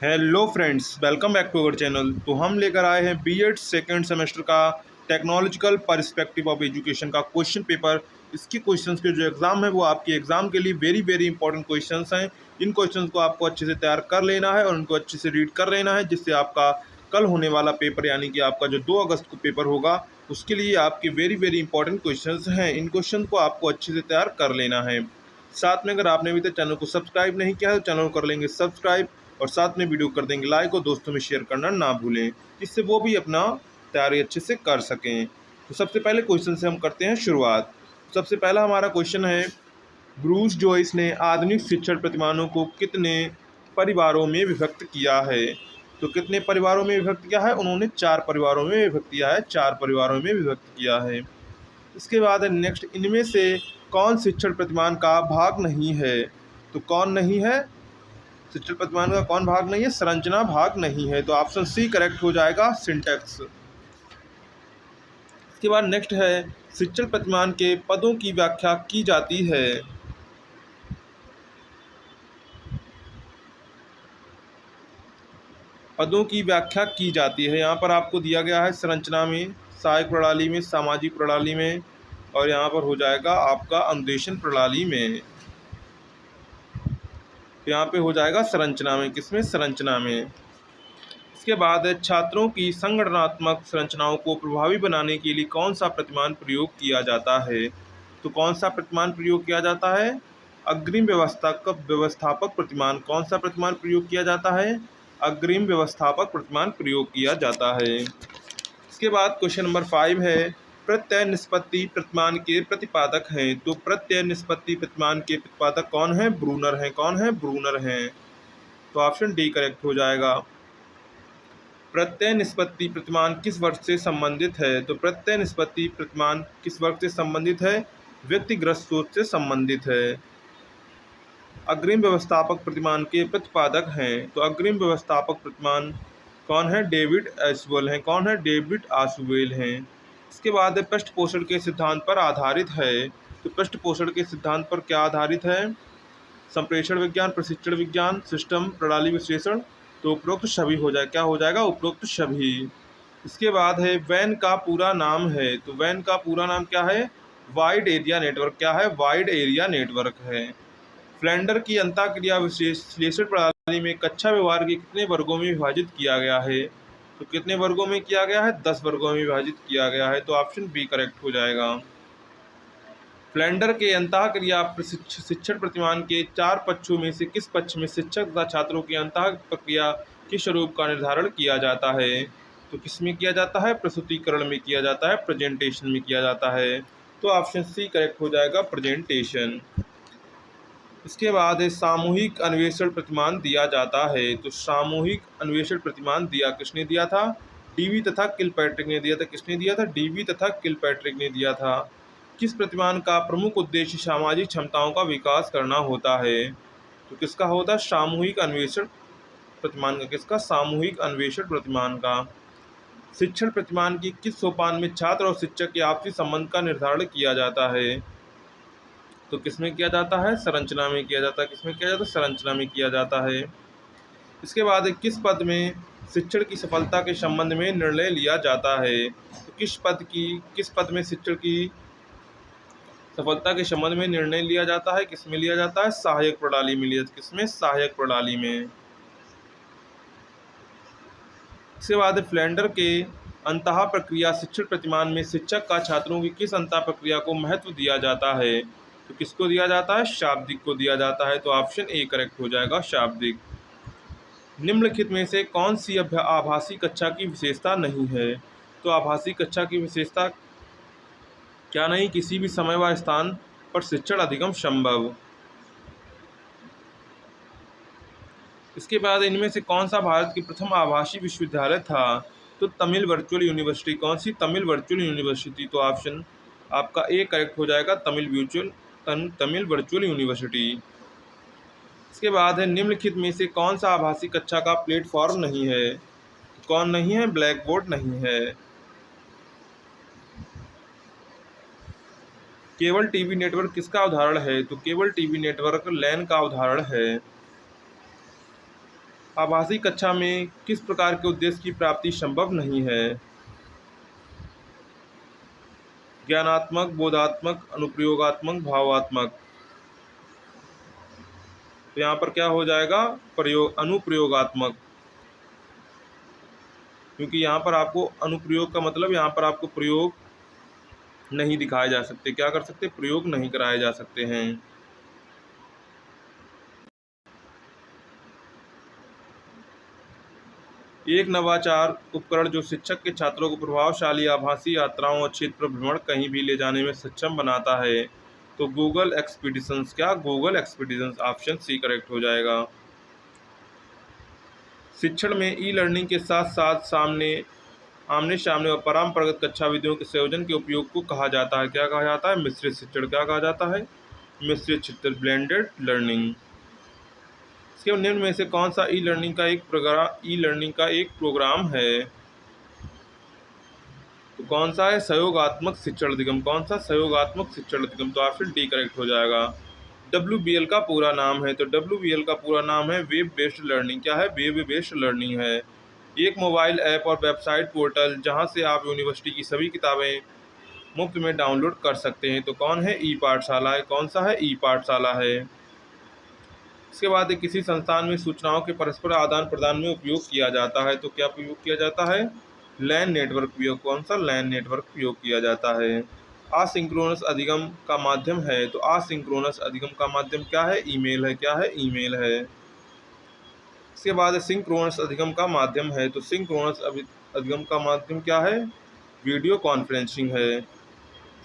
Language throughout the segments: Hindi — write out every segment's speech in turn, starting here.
Hello friends, welcome back to our channel. तो हम लेकर आए हैं बीएड सेकेंड सेमेस्टर का टेक्नोलॉजिकल पर्सपेक्टिव ऑफ एजुकेशन का क्वेश्चन पेपर। इसके क्वेश्चंस के जो एग्ज़ाम है वो आपके एग्ज़ाम के लिए वेरी वेरी इंपॉर्टेंट क्वेश्चंस हैं। इन क्वेश्चंस को आपको अच्छे से तैयार कर लेना है और उनको अच्छे से रीड कर लेना है, जिससे आपका कल होने वाला पेपर यानी कि आपका जो 2 अगस्त को पेपर होगा उसके लिए आपके वेरी वेरी इंपॉर्टेंट क्वेश्चंस हैं। इन क्वेश्चन को आपको अच्छे से तैयार कर लेना है। साथ में अगर आपने अभी तक चैनल को सब्सक्राइब नहीं किया है तो चैनल को कर लेंगे सब्सक्राइब और साथ में वीडियो कर देंगे लाइक और दोस्तों में शेयर करना ना भूलें, जिससे वो भी अपना तैयारी अच्छे से कर सकें। तो सबसे पहले क्वेश्चन से हम करते हैं शुरुआत। सबसे पहला हमारा क्वेश्चन है, ब्रूस जॉइस ने आधुनिक शिक्षण प्रतिमानों को कितने परिवारों में विभक्त किया है? तो कितने परिवारों में विभक्त किया है? उन्होंने 4 परिवारों में विभक्त किया है, 4 परिवारों में विभक्त किया है। इसके बाद है नेक्स्ट, इनमें से कौन शिक्षण प्रतिमान का भाग नहीं है? तो कौन नहीं है? शिक्षण प्रतिमान का कौन भाग नहीं है? संरचना भाग नहीं है। तो ऑप्शन सी करेक्ट हो जाएगा, सिंटैक्स। इसके बाद नेक्स्ट है, शिक्षण प्रतिमान के पदों की व्याख्या की जाती है। पदों की व्याख्या की जाती है, यहाँ पर आपको दिया गया है संरचना में, सहायक प्रणाली में, सामाजिक प्रणाली में और यहाँ पर हो जाएगा आपका अनुदेशन प्रणाली में। तो यहाँ पे हो जाएगा संरचना में, किसमें? संरचना में। इसके बाद है, छात्रों की संगठनात्मक संरचनाओं को प्रभावी बनाने के लिए कौन सा प्रतिमान प्रयोग किया जाता है? तो कौन सा प्रतिमान प्रयोग किया जाता है? अग्रिम व्यवस्थापक प्रतिमान। कौन सा प्रतिमान प्रयोग किया जाता है? अग्रिम व्यवस्थापक प्रतिमान प्रयोग किया जाता है। इसके बाद क्वेश्चन नंबर 5 है, प्रत्यय निष्पत्ति प्रतिमान के प्रतिपादक हैं। तो प्रत्यय निष्पत्ति प्रतिमान के प्रतिपादक कौन है? ब्रूनर हैं। कौन है? ब्रूनर हैं। तो ऑप्शन डी करेक्ट हो जाएगा। प्रत्यय निष्पत्ति प्रतिमान किस वर्ग से संबंधित है? तो प्रत्यय निष्पत्ति प्रतिमान किस वर्ग से संबंधित है? व्यक्तिगत सोच से संबंधित है। अग्रिम व्यवस्थापक प्रतिमान के प्रतिपादक हैं। तो अग्रिम व्यवस्थापक प्रतिमान कौन है? डेविड एसवेल हैं। कौन है? डेविड आसवेल हैं। इसके बाद पृष्ठ पोषण के सिद्धांत पर आधारित है। तो पृष्ठ पोषण के सिद्धांत पर क्या आधारित है? संप्रेषण विज्ञान, प्रशिक्षण विज्ञान, सिस्टम, प्रणाली विश्लेषण। तो उपरोक्त सभी हो जाए, क्या हो जाएगा? उपरोक्त सभी। इसके बाद है, वैन का पूरा नाम है। तो वैन का पूरा नाम क्या है? Wide area network. क्या है? वाइड एरिया नेटवर्क है। फ्लैंडर की अंतःक्रिया विश्लेषण प्रणाली में कक्षा व्यवहार के कितने वर्गों में विभाजित किया गया है? तो कितने वर्गों में किया गया है? 10 वर्गों में विभाजित किया गया है। तो ऑप्शन बी करेक्ट हो जाएगा। फ्लैंडर के अंतःक्रिया शिक्षण प्रतिमान के 4 पक्षों में से किस पक्ष में शिक्षक तथा छात्रों की अंतः प्रक्रिया के स्वरूप का निर्धारण किया जाता है? तो किस में किया जाता है? प्रस्तुतिकरण में किया जाता है, प्रेजेंटेशन में किया जाता है। तो ऑप्शन सी करेक्ट हो जाएगा, प्रेजेंटेशन। इसके बाद सामूहिक अन्वेषण प्रतिमान दिया जाता है। तो सामूहिक अन्वेषण प्रतिमान दिया किसने दिया था? डीवी तथा किलपैट्रिक ने दिया था। किसने दिया था? डीवी तथा किलपैट्रिक ने दिया था। किस प्रतिमान का प्रमुख उद्देश्य सामाजिक क्षमताओं का विकास करना होता है? तो किसका होता है? सामूहिक अन्वेषण प्रतिमान का। किसका? सामूहिक अन्वेषण प्रतिमान का। शिक्षण प्रतिमान की किस सोपान में छात्र और शिक्षक के आपसी संबंध का निर्धारण किया जाता है? तो किसमें किया जाता है? संरचना में किया जाता है। किसमें किया जाता है? संरचना में किया जाता है। इसके बाद किस पद में शिक्षण की सफलता के संबंध में निर्णय लिया जाता है? तो किस पद में शिक्षण की सफलता के संबंध में निर्णय लिया जाता है? किसमें लिया जाता है? सहायक प्रणाली में लिया। किसमें? सहायक प्रणाली में। इसके बाद फ्लैंडर के अंतः प्रक्रिया शिक्षण प्रतिमान में शिक्षक का छात्रों की किस अंतः प्रक्रिया को महत्व दिया जाता है? तो किसको दिया जाता है? शाब्दिक को दिया जाता है। तो ऑप्शन ए करेक्ट हो जाएगा, शाब्दिक। निम्नलिखित में से कौन सी आभासी कक्षा की विशेषता नहीं है? तो आभासी कक्षा की विशेषता क्या नहीं? किसी भी समय व स्थान पर शिक्षण अधिगम संभव। इसके बाद इनमें से कौन सा भारत की प्रथम आभासी विश्वविद्यालय था? तो तमिल वर्चुअल यूनिवर्सिटी। कौन सी? Tamil virtual university. तो ऑप्शन आपका ए करेक्ट हो जाएगा, तमिल वर्चुअल यूनिवर्सिटी। इसके बाद है, निम्नलिखित में से कौन सा आभासी कक्षा का प्लेटफॉर्म नहीं है? कौन नहीं है? ब्लैक बोर्ड नहीं है। केबल टीवी नेटवर्क किसका उदाहरण है? तो केबल टीवी नेटवर्क लैन का उदाहरण है। आभासी कक्षा में किस प्रकार के उद्देश्य की प्राप्ति संभव नहीं है? ज्ञानात्मक, बोधात्मक, अनुप्रयोगात्मक, भावात्मक। तो यहाँ पर क्या हो जाएगा? अनुप्रयोगात्मक, क्योंकि यहाँ पर आपको अनुप्रयोग का मतलब यहाँ पर आपको प्रयोग नहीं दिखाए जा सकते, क्या कर सकते? प्रयोग नहीं कराए जा सकते हैं। एक नवाचार उपकरण जो शिक्षक के छात्रों को प्रभावशाली आभासी यात्राओं और क्षेत्र भ्रमण कहीं भी ले जाने में सक्षम बनाता है, तो गूगल एक्सपीडिशंस। क्या? Google Expeditions. Option C correct हो जाएगा। शिक्षण में ई लर्निंग के साथ साथ आमने सामने और परंपरागत कक्षा विधियों के संयोजन के उपयोग को कहा जाता है। क्या कहा जाता है? मिश्रित शिक्षण। क्या कहा जाता है? मिश्रित शिक्षण, ब्लेंडेड लर्निंग। इसके निम्न में से कौन सा ई लर्निंग का एक प्रोग्राम है? तो कौन सा है? सहयोगात्मक शिक्षण अधिगम। कौन सा? सहयोगात्मक शिक्षण अधिगम। तो ऑप्शन डी करेक्ट हो जाएगा। WBL का पूरा नाम है, तो WBL का पूरा नाम है वेब बेस्ड लर्निंग। क्या है? वेब बेस्ड लर्निंग है। एक मोबाइल ऐप और वेबसाइट पोर्टल जहां से आप यूनिवर्सिटी की सभी किताबें मुफ्त में डाउनलोड कर सकते हैं। तो कौन है? ई पाठशाला है। कौन सा है? ई पाठशाला है। इसके बाद किसी संस्थान में सूचनाओं के परस्पर आदान प्रदान में उपयोग किया जाता है, तो क्या उपयोग किया जाता है? लैन नेटवर्क उपयोग। कौन सा? लैन नेटवर्क उपयोग किया जाता है। असिंक्रोनस अधिगम का माध्यम है, तो असिंक्रोनस अधिगम का माध्यम क्या है? ईमेल है। क्या है? ईमेल है। इसके बाद सिंक्रोनस अधिगम का माध्यम है, तो सिंक्रोनस अधिगम का माध्यम क्या है? वीडियो कॉन्फ्रेंसिंग है।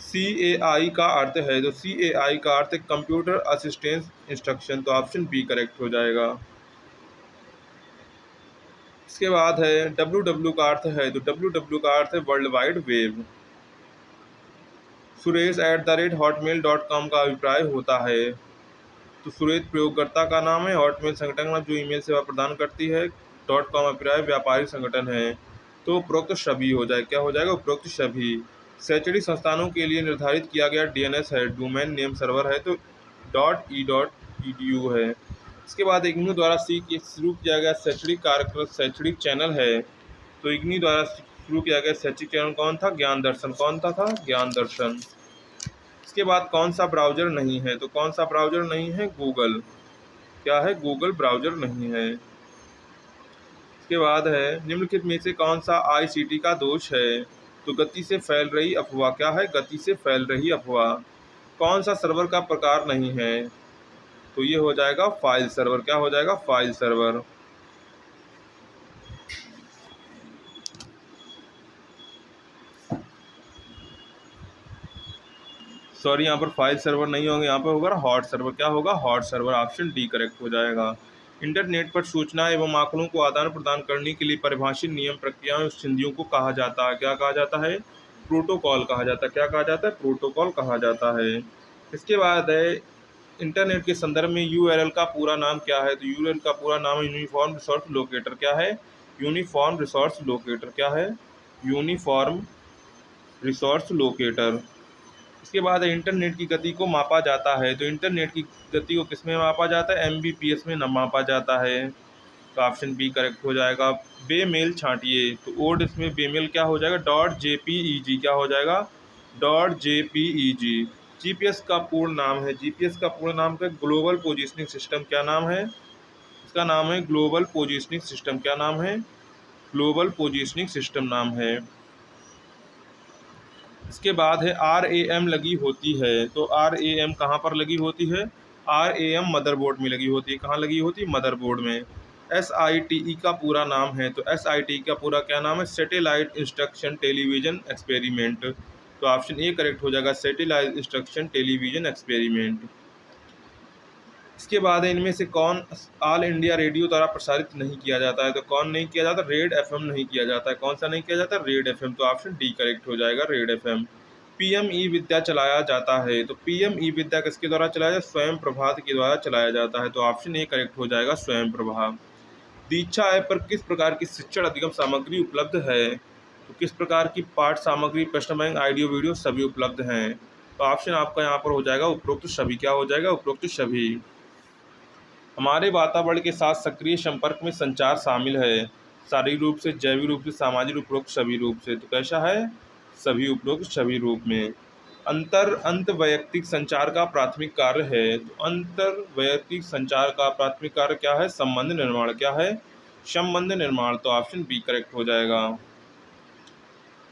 CAI का अर्थ है, तो CAI का अर्थ है कंप्यूटर असिस्टेंस इंस्ट्रक्शन। तो ऑप्शन बी करेक्ट हो जाएगा। इसके बाद है WW का अर्थ है, तो WW का अर्थ है वर्ल्ड वाइड वेब। suresh@hotmail.com का अभिप्राय होता है, तो सुरेश प्रयोगकर्ता का नाम है। हॉटमेल संगठन जो ईमेल सेवा प्रदान करती है। .com अभिप्राय व्यापारिक संगठन है। तो उपरोक्त सभी हो जाए। क्या हो जाएगा? उपरोक्त सभी। शैक्षणिक संस्थानों के लिए निर्धारित किया गया DNS है, डोमेन नेम सर्वर है, तो .e.edu है। इसके बाद इग्नू द्वारा शुरू किया गया शैक्षणिक कार्यक्रम शैक्षणिक चैनल है, तो इग्नू द्वारा शुरू किया गया शैक्षिक चैनल कौन था? ज्ञान दर्शन। कौन था? ज्ञान दर्शन। इसके बाद कौन सा ब्राउज़र नहीं है? तो कौन सा ब्राउज़र नहीं है? गूगल। क्या है? गूगल ब्राउज़र नहीं है। इसके बाद है निम्नलिखित में से कौन सा ICT का दोष है? तो गति से फैल रही अफवाह। क्या है? गति से फैल रही अफवाह। कौन सा सर्वर का प्रकार नहीं है? तो ये हो जाएगा फाइल सर्वर। क्या हो जाएगा? File server. सॉरी, यहाँ पर फाइल सर्वर नहीं होंगे, यहाँ पर होगा हॉट सर्वर। क्या होगा? Hot server. Option D correct हो जाएगा। इंटरनेट पर सूचना एवं आंकड़ों को आदान प्रदान करने के लिए परिभाषित नियम प्रक्रियाओं और संधियों को कहा जाता है। क्या कहा जाता है? प्रोटोकॉल कहा जाता है। क्या कहा जाता है? प्रोटोकॉल कहा जाता है। इसके बाद है इंटरनेट के संदर्भ में URL का पूरा नाम क्या है? तो URL का पूरा नाम है यूनिफॉर्म रिसोर्स लोकेटर। क्या है? Uniform resource locator. क्या है? Uniform resource locator. इसके बाद इंटरनेट की गति को मापा जाता है, तो इंटरनेट की गति को किस में मापा जाता है? MBPS में न मापा जाता है। तो ऑप्शन बी करेक्ट हो जाएगा। बेमेल छांटिए, तो ओड इसमें बेमेल क्या हो जाएगा? .jpeg। क्या हो जाएगा? .jpeg। GPS का पूर्ण नाम है, GPS का पूर्ण नाम क्या? Global positioning system. क्या नाम है? इसका नाम है ग्लोबल पोजिशनिंग सिस्टम। क्या नाम है? ग्लोबल पोजिशनिंग सिस्टम नाम है। इसके बाद है RAM लगी होती है, तो RAM कहाँ पर लगी होती है? RAM मदरबोर्ड में लगी होती है। कहाँ लगी होती है? मदरबोर्ड में। SITE का पूरा नाम है, तो SITE का पूरा क्या नाम है? Satellite instruction television experiment. तो ऑप्शन ए करेक्ट हो जाएगा, सैटेलाइट इंस्ट्रक्शन टेलीविजन एक्सपेरिमेंट। इसके बाद है इनमें से कौन ऑल इंडिया रेडियो द्वारा प्रसारित नहीं किया जाता है? तो कौन नहीं किया जाता? रेड FM नहीं किया जाता है। कौन सा नहीं किया जाता? Red FM। तो ऑप्शन डी करेक्ट हो जाएगा, रेड FM। PM ई विद्या चलाया जाता है, तो PM ई विद्या किसके द्वारा चलाया जाता है? स्वयं प्रभात के द्वारा चलाया जाता है। तो ऑप्शन ए करेक्ट हो जाएगा, स्वयं प्रभा। दीक्षा ऐप पर किस प्रकार की शिक्षण अधिगम सामग्री उपलब्ध है? तो किस प्रकार की पाठ सामग्री, प्रश्न बैंक, ऑडियो वीडियो सभी उपलब्ध हैं। तो ऑप्शन आपका यहाँ पर हो जाएगा उपरोक्त सभी। क्या हो जाएगा? उपरोक्त सभी। हमारे वातावरण के साथ सक्रिय संपर्क में संचार शामिल है। शारीरिक रूप से, जैविक रूप से, सामाजिक उपरोक्त सभी रूप से। तो कैसा है? सभी उपरोक्त सभी रूप में। अंत वैयक्तिक संचार का प्राथमिक कार्य है। तो अंतर वैयक्तिक संचार का प्राथमिक कार्य क्या है? संबंध निर्माण। क्या है? संबंध निर्माण। तो ऑप्शन बी करेक्ट हो जाएगा।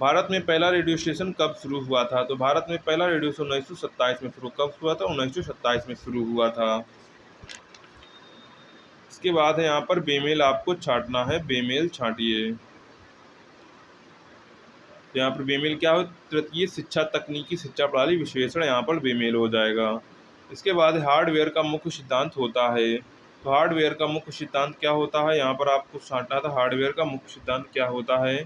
भारत में पहला रेडियो स्टेशन कब शुरू हुआ था? तो भारत में पहला रेडियो स्टेशन 1927 में शुरू कब हुआ था? 1927 में शुरू हुआ था। इसके बाद है यहाँ पर बेमेल आपको छांटना है, बेमेल छांटिए। तो यहाँ पर बेमेल क्या हो? तृतीय शिक्षा तकनीकी शिक्षा प्रणाली विश्लेषण, यहाँ पर बेमेल हो जाएगा। इसके बाद हार्डवेयर का मुख्य सिद्धांत होता है। तो हार्डवेयर का मुख्य सिद्धांत क्या होता है? यहाँ पर आपको छांटना था, हार्डवेयर का मुख्य सिद्धांत क्या होता है?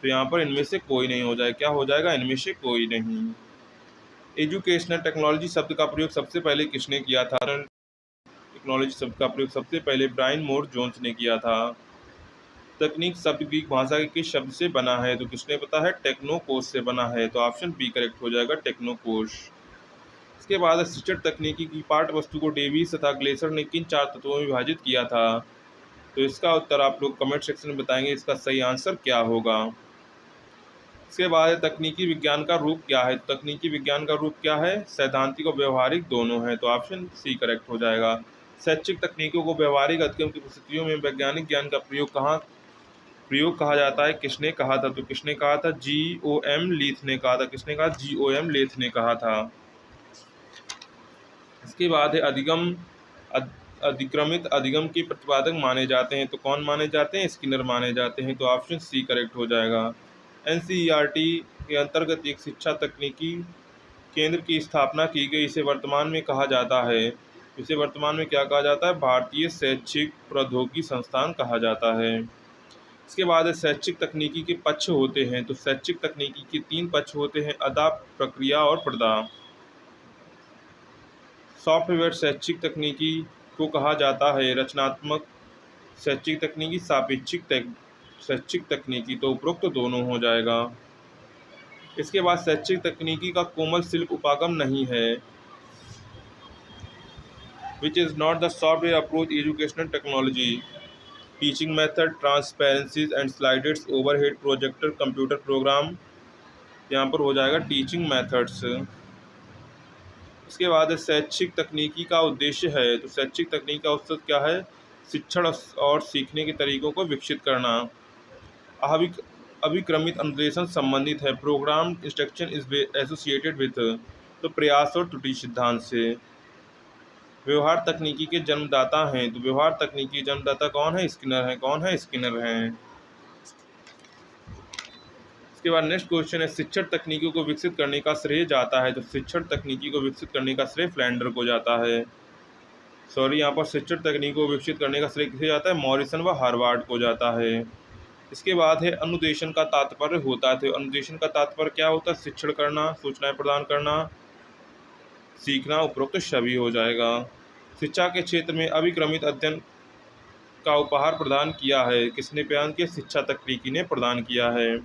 तो यहाँ पर इनमें से कोई नहीं हो जाए। क्या हो जाएगा? इनमें से कोई नहीं। एजुकेशनल टेक्नोलॉजी शब्द का प्रयोग सबसे पहले किसने किया था? टेक्नोलॉजी शब्द का प्रयोग सबसे पहले ब्रायन मोर जोन्स ने किया था। तकनीक शब्द ग्रीक भाषा के किस शब्द से बना है? तो किसने पता है? टेक्नोकोस से बना है। तो ऑप्शन बी करेक्ट हो जाएगा, टेक्नोकोस। इसके बाद शिक्षण तकनीकी की पाठ्य वस्तु को डेविस तथा ग्लेसर ने किन 4 तत्वों में विभाजित किया था? तो इसका उत्तर आप लोग कमेंट सेक्शन में बताएंगे, इसका सही आंसर क्या होगा। इसके बाद तकनीकी विज्ञान का रूप क्या है? तकनीकी विज्ञान का रूप क्या है? सैद्धांतिक और व्यवहारिक दोनों है। तो ऑप्शन सी करेक्ट हो जाएगा। शैक्षिक तकनीकों को व्यवहारिक अध्ययन की परिस्थितियों में वैज्ञानिक ज्ञान का प्रयोग कहा जाता है। किसने कहा था? तो किसने कहा था? GOM लीथ ने कहा था। किसने कहा? GOM लीथ ने कहा था। इसके बाद है अधिक्रमित अधिगम के प्रतिपादक माने जाते हैं। तो कौन माने जाते हैं? स्किनर माने जाते हैं। तो ऑप्शन सी करेक्ट हो जाएगा। NCERT के अंतर्गत एक शिक्षा तकनीकी केंद्र की स्थापना की गई। इसे वर्तमान में कहा जाता है, इसे वर्तमान में क्या कहा जाता है? भारतीय शैक्षिक प्रौद्योगिकी संस्थान कहा जाता है। इसके बाद शैक्षिक तकनीकी के पक्ष होते हैं। तो शैक्षिक तकनीकी के 3 पक्ष होते हैं, अदा, प्रक्रिया और प्रदा। सॉफ्टवेयर शैक्षिक तकनीकी को कहा जाता है रचनात्मक शैक्षिक तकनीकी, शैक्षिक तकनीकी। तो उपरोक्त दोनों हो जाएगा। इसके बाद शैक्षिक तकनीकी का कोमल शिल्प उपागम नहीं है। Which is not the software approach educational technology, teaching method, transparencies and slides, overhead projector, computer program. यहाँ पर हो जाएगा टीचिंग मेथड्स। इसके बाद शैक्षिक तकनीकी का उद्देश्य है। तो शैक्षिक तकनीक का उद्देश्य क्या है? शिक्षण और सीखने के तरीकों को विकसित करना। अभिक्रमित अनुदेशन संबंधित है। Programme instruction is associated with. तो प्रयास और त्रुटि सिद्धांत से। व्यवहार तकनीकी के जन्मदाता हैं। तो व्यवहार तकनीकी जन्मदाता कौन है? स्किनर है। कौन है? स्किनर हैं। इसके बाद नेक्स्ट क्वेश्चन है, शिक्षण तकनीकों को विकसित करने का श्रेय जाता है। तो शिक्षण तकनीकी को विकसित करने का श्रेय फ्लैंडर को जाता है। यहाँ पर शिक्षण तकनीकों को विकसित करने का श्रेय किसे जाता है? मॉरिसन व हार्वर्ड को जाता है। इसके बाद है अनुदेशन का तात्पर्य होता है। तो अनुदेशन का तात्पर्य क्या होता है? शिक्षण करना, सूचनाएं प्रदान करना, सीखना, उपरोक्त सभी हो जाएगा। शिक्षा के क्षेत्र में अभिक्रमित अध्ययन का उपहार प्रदान किया है। किसने प्रदान किया? शिक्षा तकनीकी ने प्रदान किया है।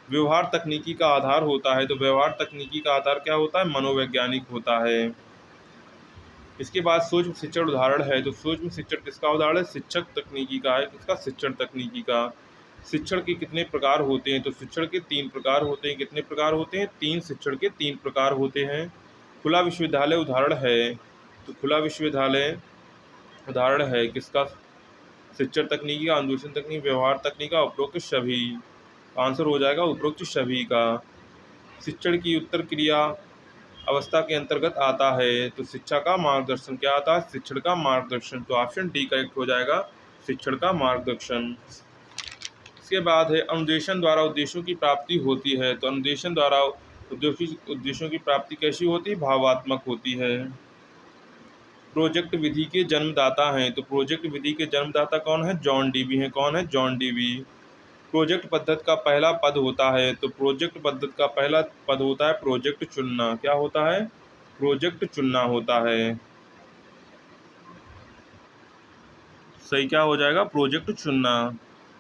व्यवहार तकनीकी का आधार होता है। तो व्यवहार तकनीकी का आधार क्या होता है? मनोवैज्ञानिक होता है। इसके बाद सूक्ष्म शिक्षण उदाहरण है। तो सूक्ष्म शिक्षण किसका उदाहरण है? शिक्षक तकनीकी का है। किसका? शिक्षण तकनीकी का। शिक्षण के कितने प्रकार होते हैं? तो शिक्षण के 3 प्रकार होते हैं। कितने प्रकार होते हैं? 3। शिक्षण के 3 प्रकार होते हैं। खुला विश्वविद्यालय उदाहरण है। तो खुला विश्वविद्यालय उदाहरण है किसका? शिक्षण तकनीकी का, अनुदेशन तकनीक, व्यवहार तकनीक का, उपरोक्त सभी। आंसर हो जाएगा उपरोक्त सभी का। शिक्षण की उत्तर क्रिया अवस्था के अंतर्गत आता है। तो शिक्षा का मार्गदर्शन क्या आता है? शिक्षण का मार्गदर्शन। तो ऑप्शन डी करेक्ट हो जाएगा, शिक्षण का मार्गदर्शन। इसके बाद है अनुदेशन द्वारा उद्देश्यों की प्राप्ति होती है। तो अनुदेशन द्वारा उद्देश्यों की प्राप्ति कैसी होती है? भावात्मक होती है। प्रोजेक्ट विधि के जन्मदाता हैं। तो प्रोजेक्ट विधि के जन्मदाता कौन है? जॉन डीवी हैं। कौन है? John Dewey. प्रोजेक्ट पद्धति का पहला पद होता है। तो प्रोजेक्ट पद्धति का पहला पद होता है प्रोजेक्ट चुनना। क्या होता है? प्रोजेक्ट चुनना होता है। सही क्या हो जाएगा? प्रोजेक्ट चुनना।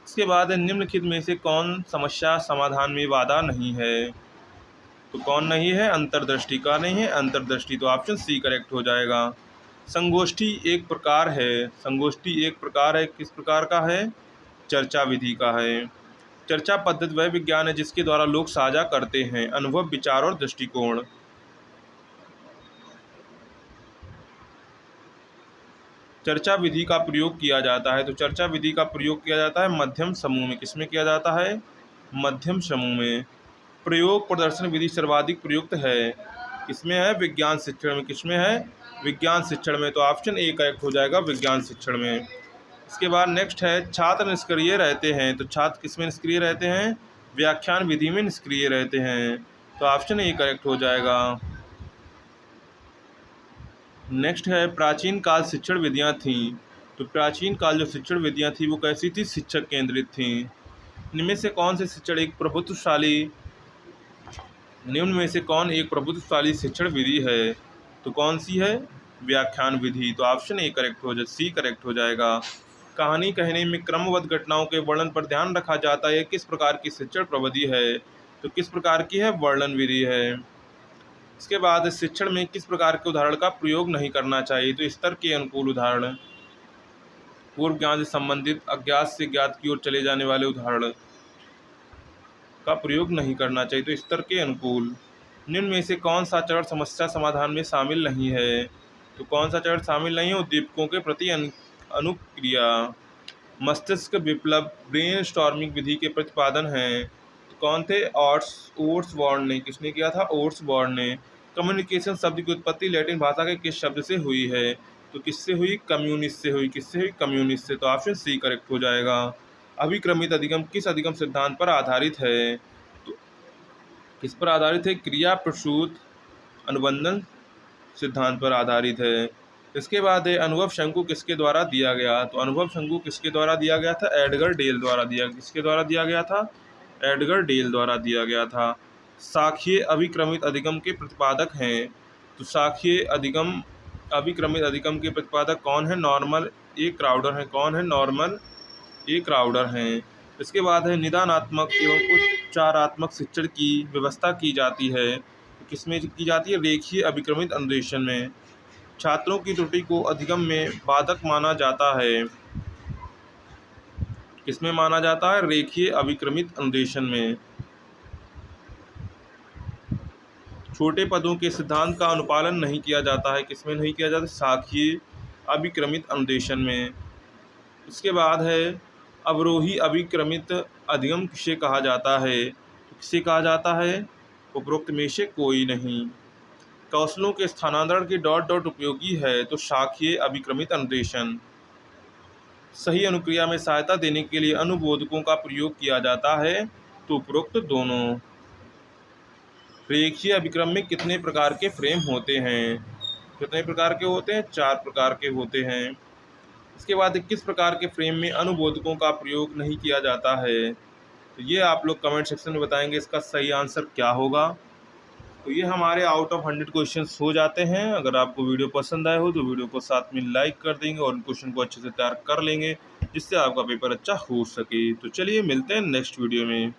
इसके बाद निम्नलिखित में से कौन समस्या समाधान में बाधा नहीं है? तो कौन नहीं है? अंतर्दृष्टि का नहीं है, अंतर्दृष्टि। तो ऑप्शन सी करेक्ट हो जाएगा। संगोष्ठी एक प्रकार है, संगोष्ठी एक प्रकार है, किस प्रकार का है? चर्चा विधि का है। चर्चा पद्धति वह विज्ञान है जिसके द्वारा लोग साझा करते हैं अनुभव, विचार और दृष्टिकोण। चर्चा विधि का प्रयोग किया जाता है, तो चर्चा विधि का प्रयोग किया जाता है मध्यम समूह में। किसमें किया जाता है? मध्यम समूह में। प्रयोग प्रदर्शन विधि सर्वाधिक प्रयुक्त है, किसमें है? विज्ञान शिक्षण में। किसमें है? विज्ञान शिक्षण में। तो ऑप्शन ए करेक्ट हो जाएगा, विज्ञान शिक्षण में। इसके बाद नेक्स्ट है छात्र निष्क्रिय रहते हैं, तो छात्र किसमें निष्क्रिय रहते हैं? व्याख्यान विधि में निष्क्रिय रहते हैं, तो ऑप्शन ए करेक्ट हो जाएगा। नेक्स्ट है प्राचीन काल शिक्षण विधियाँ थीं, तो प्राचीन काल जो शिक्षण विधियाँ थी वो कैसी थी? शिक्षक केंद्रित थीं। इनमें से कौन से शिक्षण एक प्रभुत्वशाली निम्न में से कौन एक प्रभुत्वशाली शिक्षण विधि है? तो कौन सी है? व्याख्यान विधि। तो ऑप्शन ए करेक्ट हो जाए, सी करेक्ट हो जाएगा। कहानी कहने में क्रमबद्ध घटनाओं के वर्णन पर ध्यान रखा जाता है, किस प्रकार की शिक्षण प्रविधि है? तो किस प्रकार की है? वर्णन विधि है। इसके बाद शिक्षण में किस प्रकार के उदाहरण का प्रयोग नहीं करना चाहिए? तो स्तर के अनुकूल उदाहरण, पूर्व ज्ञान से संबंधित, अज्ञात से ज्ञात की ओर चले जाने वाले उदाहरण का प्रयोग नहीं करना चाहिए, तो स्तर के अनुकूल। निम्न में से कौन सा चरण समस्या समाधान में शामिल नहीं है? तो कौन सा चरण शामिल नहीं है? उद्दीपकों के प्रति अनुक्रिया। मस्तिष्क विप्लव ब्रेन स्टॉर्मिंग विधि के प्रतिपादन हैं, तो कौन थे? ओट्सबॉर्न ने। किसने किया था? ओट्सबॉर्न ने। कम्युनिकेशन शब्द की उत्पत्ति लैटिन भाषा के किस शब्द से हुई है? तो किससे हुई? कम्युनिस्ट से हुई। किससे हुई? कम्युनिस्ट से। तो ऑप्शन सी करेक्ट हो जाएगा। अभिक्रमित अधिगम किस अधिगम सिद्धांत पर आधारित है? तो किस पर आधारित है? क्रिया प्रसूत अनुबंधन सिद्धांत पर आधारित है। इसके बाद है अनुभव शंकु किसके द्वारा दिया गया? तो अनुभव शंकु किसके द्वारा दिया गया था? एडगर डेल द्वारा दिया। किसके द्वारा दिया गया था? एडगर डेल द्वारा दिया गया था। साक्ष्य अभिक्रमित अधिगम के प्रतिपादक हैं, तो साक्ष्य अधिगम अभिक्रमित अधिगम के प्रतिपादक कौन है? नॉर्मन ए क्राउडर हैं। कौन है? नॉर्मन ए क्राउडर हैं। इसके बाद है निदानात्मक एवं उपचारात्मक शिक्षण की व्यवस्था की जाती है, किसमें की जाती है? रेखीय अभिक्रमित अनुदेशन में। छात्रों की त्रुटि को अधिगम में बाधक माना जाता है, किसमें माना जाता है? रेखीय अभिक्रमित अनुदेशन में। छोटे पदों के सिद्धांत का अनुपालन नहीं किया जाता है, किसमें नहीं किया जाता? साक्ष्य अभिक्रमित अनुदेशन में। इसके बाद है अवरोही अभिक्रमित अधिगम किसे कहा जाता है? किसे कहा जाता है? उपरोक्त में से कोई नहीं। कौशलों के स्थानांतरण के डॉट डॉट उपयोगी है, तो शाखीय अभिक्रमित अनुदेशन। सही अनुक्रिया में सहायता देने के लिए अनुबोधकों का प्रयोग किया जाता है, तो उपरोक्त दोनों। रेखीय अभिक्रम में कितने प्रकार के फ्रेम होते हैं? कितने प्रकार के होते हैं? 4 प्रकार के होते हैं। इसके बाद किस प्रकार के फ्रेम में अनुबोधकों का प्रयोग नहीं किया जाता है? तो ये आप लोग कमेंट सेक्शन में बताएंगे इसका सही आंसर क्या होगा। तो ये हमारे आउट ऑफ 100 क्वेश्चंस हो जाते हैं। अगर आपको वीडियो पसंद आए हो तो वीडियो को साथ में लाइक कर देंगे और उन क्वेश्चन को अच्छे से तैयार कर लेंगे, जिससे आपका पेपर अच्छा हो सके। तो चलिए मिलते हैं नेक्स्ट वीडियो में।